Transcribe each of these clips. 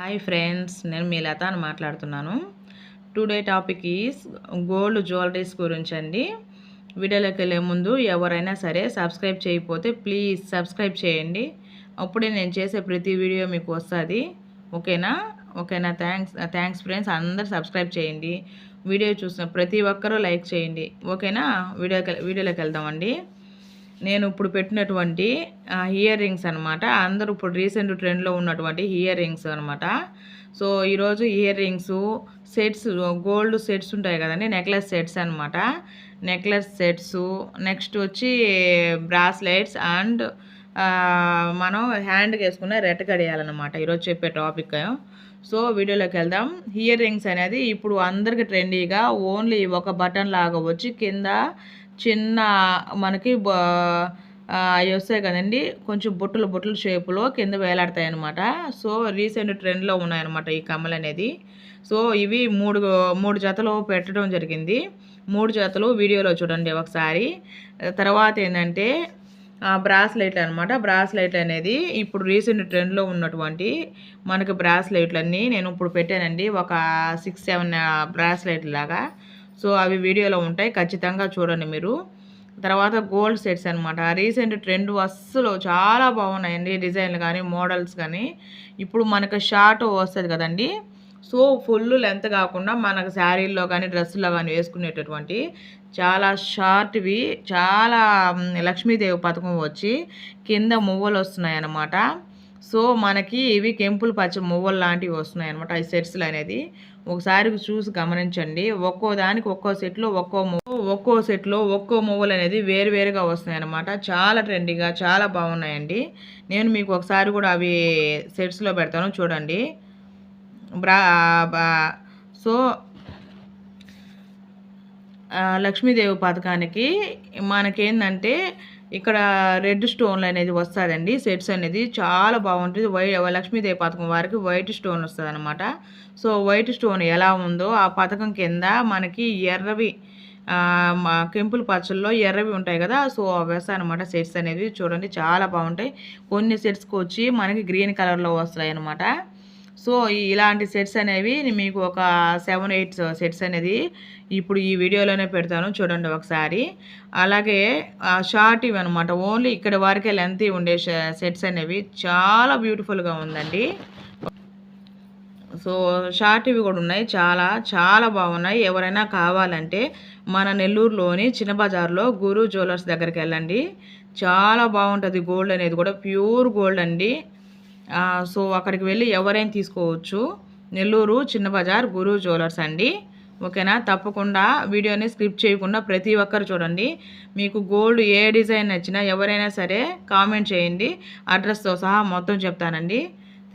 Hi friends, నేను మీ లత అని మాట్లాడుతున్నాను. Today topic is gold jewelleries గురించి అండి. వీడియోలోకి వెళ్ళే ముందు ఎవరైనా సరే సబ్స్క్రైబ్ చేయకపోతే ప్లీజ్ సబ్స్క్రైబ్ చేయండి. అప్పుడే నేను చేసే ప్రతి వీడియో మీకు వస్తుంది. ఓకేనా థ్యాంక్స్ ఫ్రెండ్స్. అందరు సబ్స్క్రైబ్ చేయండి. వీడియో చూసిన ప్రతి ఒక్కరూ లైక్ చేయండి. ఓకేనా, వీడియోలోకి వెళ్దామండి. నేను ఇప్పుడు పెట్టినటువంటి ఇయర్ రింగ్స్ అనమాట. అందరూ ఇప్పుడు రీసెంట్ ట్రెండ్లో ఉన్నటువంటి ఇయర్ రింగ్స్ అనమాట. సో ఈరోజు ear rings sets, gold sets ఉంటాయి కదండి, నెక్లెస్ సెట్స్ అనమాట. నెక్లెస్ సెట్స్, నెక్స్ట్ వచ్చి బ్రాస్లెట్స్ అండ్ మనం హ్యాండ్కి వేసుకునే రెట్ గడియాలన్నమాట ఈరోజు చెప్పే టాపిక్. సో వీడియోలోకి వెళ్దాం. ఇయర్ రింగ్స్ అనేది ఇప్పుడు అందరికి ట్రెండీగా ఓన్లీ ఒక బటన్ లాగా వచ్చి కింద చిన్న మనకి అవి వస్తాయి కదండి, కొంచెం బుట్టలు షేపులో కింద వేలాడతాయి అనమాట. సో రీసెంట్ ట్రెండ్లో ఉన్నాయన్నమాట ఈ కమ్మలు అనేది. సో ఇవి మూడు జతలు పెట్టడం జరిగింది. 3 జతలు వీడియోలో చూడండి ఒకసారి. తర్వాత ఏంటంటే బ్రాస్లెట్లు అనమాట. బ్రాస్లెట్ అనేది ఇప్పుడు రీసెంట్ ట్రెండ్లో ఉన్నటువంటి మనకి బ్రాస్లెట్లన్నీ నేను ఇప్పుడు పెట్టానండి, ఒక 6-7 బ్రాస్లెట్ లాగా. సో అవి వీడియోలో ఉంటాయి, ఖచ్చితంగా చూడండి మీరు. తర్వాత గోల్డ్ సెట్స్ అనమాట. రీసెంట్ ట్రెండ్ అస్సలు చాలా బాగున్నాయండి, డిజైన్లు కానీ మోడల్స్ కానీ. ఇప్పుడు మనకు షార్ట్ వస్తుంది కదండి, సో ఫుల్ లెంత్ కాకుండా మనకు శారీల్లో కానీ డ్రెస్సుల్లో కానీ వేసుకునేటటువంటి చాలా షార్ట్వి, చాలా లక్ష్మీదేవి పథకం వచ్చి కింద మువ్వలు వస్తున్నాయి అన్నమాట. సో మనకి ఇవి కెంపుల్ పచ్చ మువ్వలు లాంటివి వస్తున్నాయి అనమాట ఈ సెట్స్లు అనేది. ఒకసారి చూసి గమనించండి. ఒక్కో దానికి ఒక్కో సెట్లో ఒక్కో మువ్వలు అనేది వేరువేరుగా వస్తున్నాయి అనమాట. చాలా ట్రెండీగా చాలా బాగున్నాయండి. నేను మీకు ఒకసారి కూడా అవి సెట్స్లో పెడతాను చూడండి. సో లక్ష్మీదేవి పథకానికి మనకేంటంటే ఇక్కడ రెడ్ స్టోన్లు అనేది వస్తుందండి. సెట్స్ అనేది చాలా బాగుంటుంది. లక్ష్మీదేవి పథకం వారికి వైట్ స్టోన్ వస్తుంది అనమాట. సో వైట్ స్టోన్ ఎలా ఉందో ఆ పథకం కింద మనకి ఎర్రవి కెంపుల్ పచ్చల్లో ఎర్రవి ఉంటాయి కదా, సో అవి వేస్తాయి అనమాట. సెట్స్ అనేది చూడండి చాలా బాగుంటాయి. కొన్ని సెట్స్కి వచ్చి మనకి గ్రీన్ కలర్లో వస్తాయి అనమాట. సో ఇలాంటి సెట్స్ అనేవి మీకు ఒక 7-8 సెట్స్ అనేది ఇప్పుడు ఈ వీడియోలోనే పెడతాను చూడండి ఒకసారి. అలాగే షార్ట్ ఇవి అనమాట, ఓన్లీ ఇక్కడ వరకే లెంత్ ఉండే సెట్స్ అనేవి చాలా బ్యూటిఫుల్గా ఉందండి. సో షార్ట్ ఇవి కూడా ఉన్నాయి, చాలా చాలా బాగున్నాయి. ఎవరైనా కావాలంటే మన నెల్లూరులోని చిన్న బజార్లో గురు జ్యువెలర్స్ దగ్గరికి వెళ్ళండి, చాలా బాగుంటుంది. గోల్డ్ అనేది కూడా ప్యూర్ గోల్డ్ అండి. సో అక్కడికి వెళ్ళి ఎవరైనా తీసుకోవచ్చు. నెల్లూరు చిన్న బజార్ గురు జ్యువెలర్స్ అండి. ఓకేనా, తప్పకుండా వీడియోని స్కిప్ చేయకుండా ప్రతి ఒక్కరు చూడండి. మీకు గోల్డ్ ఏ డిజైన్ నచ్చినా ఎవరైనా సరే కామెంట్ చేయండి, అడ్రస్తో సహా మొత్తం చెప్తానండి.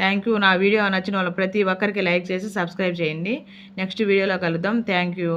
Thank you. నా వీడియో నచ్చిన వాళ్ళు ప్రతి ఒక్కరికి లైక్ చేసి సబ్స్క్రైబ్ చేయండి. నెక్స్ట్ వీడియోలో కలుద్దాం. Thank you.